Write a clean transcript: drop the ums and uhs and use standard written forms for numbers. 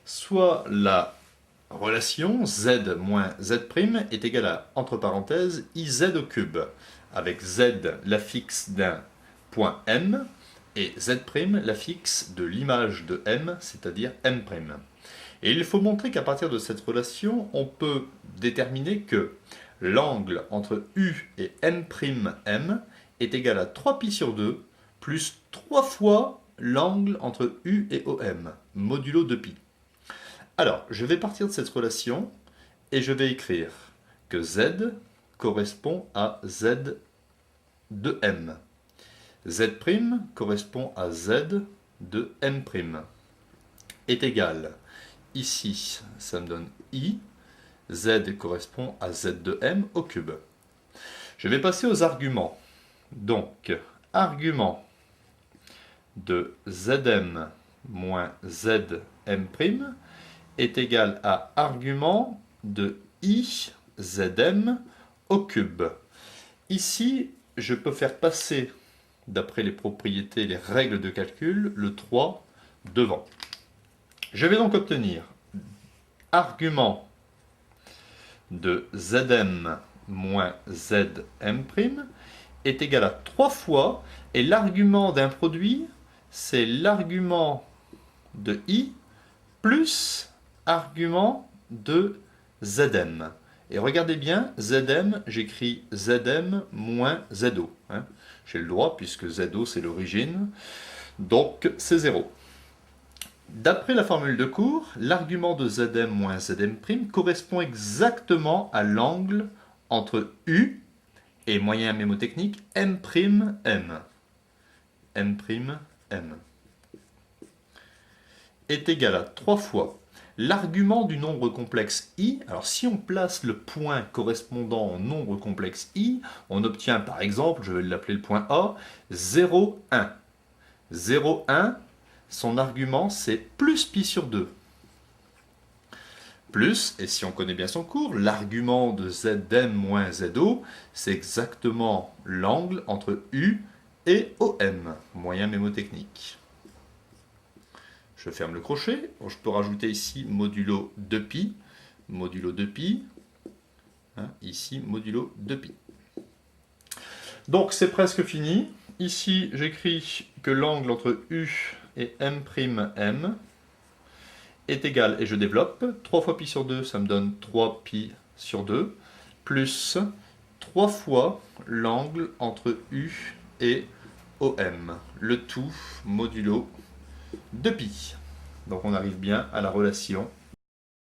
soit la relation z moins z' est égale à, entre parenthèses, iz au cube, avec z l'affixe d'un point M, et z' l'affixe de l'image de M, c'est-à-dire M'. Et il faut montrer qu'à partir de cette relation, on peut déterminer que l'angle entre U et M' est égal à 3π sur 2 plus 3 fois l'angle entre U et OM, modulo 2π. Alors, je vais partir de cette relation et je vais écrire que Z correspond à Z de M. Z' correspond à Z de M' est égal, ici ça me donne I, Z correspond à Z de M au cube. Je vais passer aux arguments. Donc, argument de Zm moins Zm' est égal à argument de I Zm au cube. Ici, je peux faire passer, d'après les propriétés, les règles de calcul, le 3 devant. Je vais donc obtenir argument de Zm moins Zm' est égal à 3 fois, et l'argument d'un produit, c'est l'argument de I plus argument de Zm. Et regardez bien, Zm, j'écris Zm moins Zo. J'ai le droit, puisque Zo c'est l'origine, donc c'est 0. D'après la formule de cours, l'argument de Zm moins Zm' correspond exactement à l'angle entre U et, moyen mémotechnique, M', M. M', M. Est égal à 3 fois l'argument du nombre complexe I. Alors si on place le point correspondant au nombre complexe I, on obtient par exemple, je vais l'appeler le point A, 0, 1. 0, 1, son argument c'est plus π sur 2. Plus, et si on connaît bien son cours, l'argument de Zm moins Zo, c'est exactement l'angle entre U et OM, moyen mémotechnique. Je ferme le crochet. Je peux rajouter ici modulo 2π. Modulo 2π. Ici, modulo 2π. Donc, c'est presque fini. Ici, j'écris que l'angle entre U et M' est égal, et je développe. 3 fois π sur 2, ça me donne 3π sur 2, plus 3 fois l'angle entre U et OM. Le tout modulo 2π. Donc on arrive bien à la relation